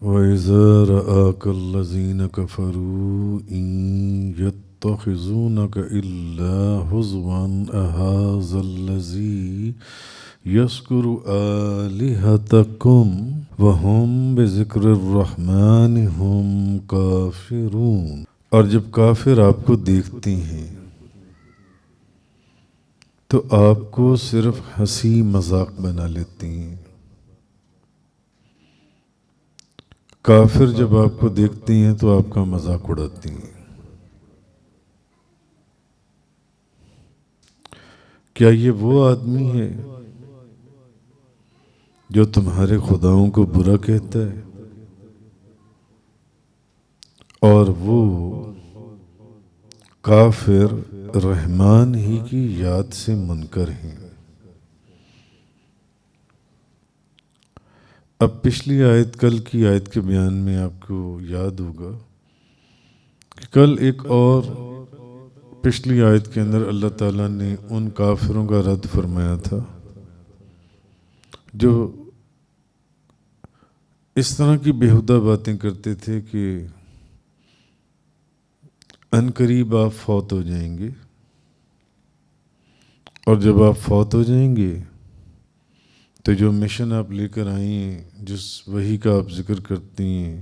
وَإِذَا رَآكَ الَّذِينَ كَفَرُوا إِن يَتَّخِذُونَكَ إِلَّا هُزُوًا أَهَٰذَا الَّذِي يَذْكُرُ آلِهَتَكُمْ وَهُمْ بِذِكْرِ الرَّحْمَٰنِ هُمْ كَافِرُونَ۔ اور جب کافر آپ کو دیکھتے ہیں تو آپ کو صرف ہنسی مذاق بنا لیتے ہیں۔ کافر جب آپ کو دیکھتے ہیں تو آپ کا مذاق اڑاتے ہیں۔ کیا یہ وہ آدمی ہے جو تمہارے خداؤں کو برا کہتا ہے اور وہ کافر رحمان ہی کی یاد سے منکر ہیں؟ اب پچھلی آیت، کل کی آیت کے بیان میں آپ کو یاد ہوگا کہ کل ایک اور پچھلی آیت کے اندر اللہ تعالیٰ نے ان کافروں کا رد فرمایا تھا جو اس طرح کی بیہودہ باتیں کرتے تھے کہ عنقریب آپ فوت ہو جائیں گے، اور جب آپ فوت ہو جائیں گے تو جو مشن آپ لے کر آئی ہیں، جس وحی کا آپ ذکر کرتی ہیں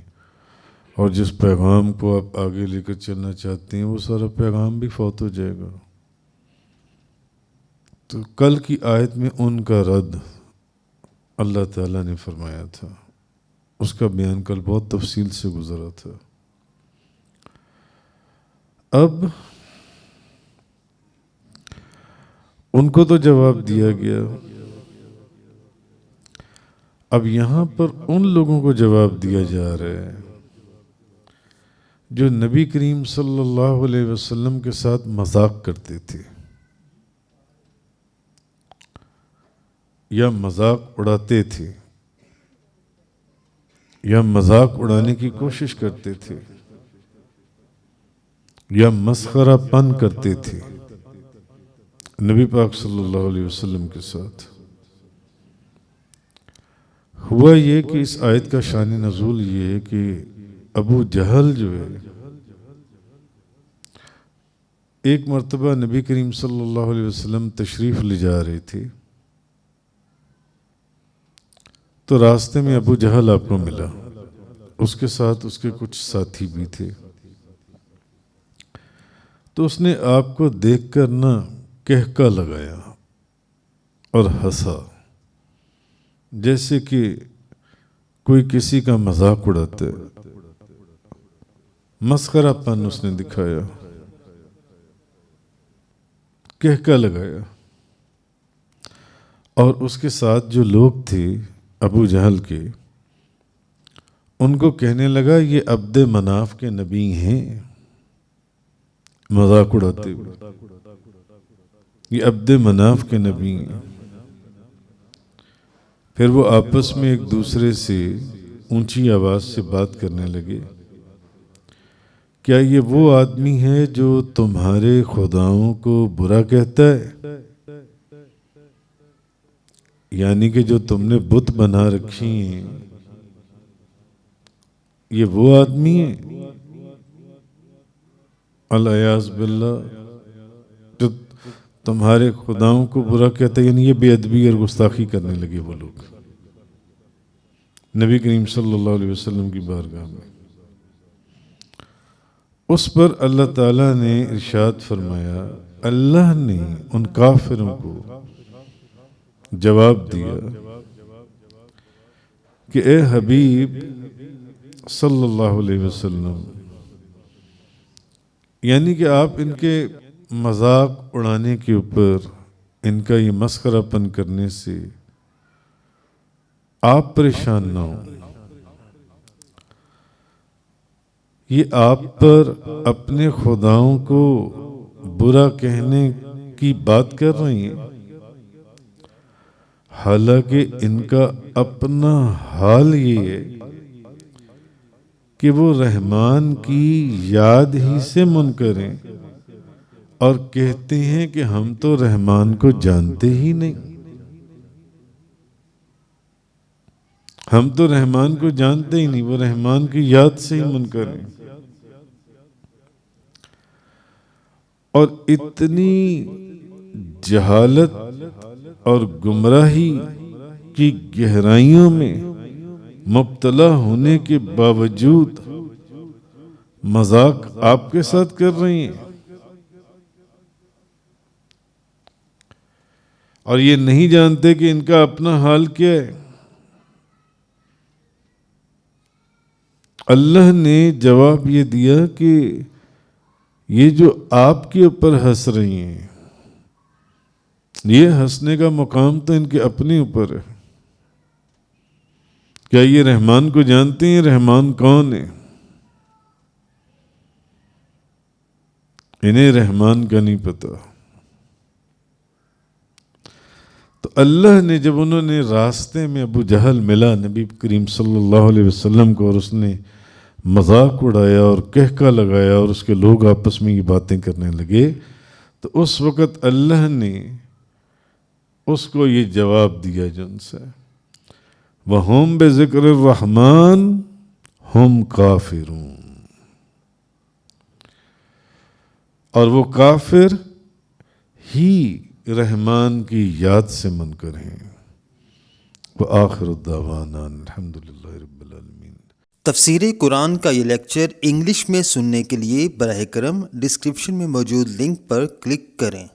اور جس پیغام کو آپ آگے لے کر چلنا چاہتے ہیں، وہ سارا پیغام بھی فوت ہو جائے گا۔ تو کل کی آیت میں ان کا رد اللہ تعالیٰ نے فرمایا تھا، اس کا بیان کل بہت تفصیل سے گزرا تھا۔ اب ان کو تو جواب دیا گیا، اب یہاں پر ان لوگوں کو جواب دیا جا رہا ہے جو نبی کریم صلی اللہ علیہ وسلم کے ساتھ مذاق کرتے تھے یا مذاق اڑاتے تھے یا مذاق اڑانے کی کوشش کرتے تھے یا مسخرہ پن کرتے تھے نبی پاک صلی اللہ علیہ وسلم کے ساتھ۔ ہوا یہ کہ اس آیت کا شان نزول یہ ہے کہ ابو جہل جو ہے ایک مرتبہ نبی کریم صلی اللہ علیہ وسلم تشریف لے جا رہے تھے تو راستے میں ابو جہل آپ کو ملا، اس کے ساتھ اس کے کچھ ساتھی بھی تھے، تو اس نے آپ کو دیکھ کر نہ کہکا لگایا اور ہنسا، جیسے کہ کوئی کسی کا مذاق اڑاتا ہے، مسخرہ پن اس نے دکھایا، کہکا لگایا، اور اس کے ساتھ جو لوگ تھے ابو جہل کے، ان کو کہنے لگا یہ عبد مناف کے نبی ہیں، مذاق اڑاتے ہوئے، یہ عبد مناف کے نبی ہیں۔ پھر وہ آپس میں ایک دوسرے سے اونچی آواز سے بات کرنے لگے، کیا یہ وہ آدمی ہے جو تمہارے خداؤں کو برا کہتا ہے؟ یعنی کہ جو تم نے بت بنا رکھی ہیں، یہ وہ آدمی ہے العیاذ باللہ جو تمہارے خداؤں کو برا کہتا ہے؟ یعنی یہ بے ادبی اور گستاخی کرنے لگے وہ لوگ نبی کریم صلی اللہ علیہ وسلم کی بارگاہ میں۔ اس پر اللہ تعالیٰ نے ارشاد فرمایا، اللہ نے ان کافروں کو جواب دیا کہ اے حبیب صلی اللہ علیہ وسلم، یعنی کہ آپ ان کے مذاق اڑانے کے اوپر، ان کا یہ مسخرہ پن کرنے سے آپ پریشان نہ ہوں، یہ آپ پر اپنے خداؤں کو برا کہنے کی بات کر رہی ہیں، حالانکہ ان کا اپنا حال یہ ہے کہ وہ رحمان کی یاد ہی سے منکر ہیں اور کہتے ہیں کہ ہم تو رحمان کو جانتے ہی نہیں، ہم تو رحمان کو جانتے ہی نہیں، وہ رحمان کی یاد سے ہی منکر ہیں. اور اتنی جہالت اور گمراہی کی گہرائیوں میں مبتلا ہونے کے باوجود مذاق آپ کے ساتھ کر رہی ہیں، اور یہ نہیں جانتے کہ ان کا اپنا حال کیا ہے. اللہ نے جواب یہ دیا کہ یہ جو آپ کے اوپر ہنس رہی ہیں، یہ ہنسنے کا مقام تو ان کے اپنے اوپر ہے. کیا یہ رحمان کو جانتے ہیں؟ رحمان کون ہے؟ انہیں رحمان کا نہیں پتا. تو اللہ نے جب انہوں نے راستے میں ابو جہل ملا نبی کریم صلی اللہ علیہ وسلم کو، اور اس نے مذاق اڑایا اور کہکا لگایا اور اس کے لوگ آپس میں یہ باتیں کرنے لگے، تو اس وقت اللہ نے اس کو یہ جواب دیا جو ان سے، وَهُمْ بِذِكْرِ الرَّحْمَنِ هُمْ كَافِرُونَ، اور وہ کافر ہی رحمان کی یاد سے منکر ہیں. وآخر الدعوانا الحمدللہ رب العالمین. تفسیر قرآن کا یہ لیکچر انگلش میں سننے کے لیے براہ کرم ڈسکرپشن میں موجود لنک پر کلک کریں.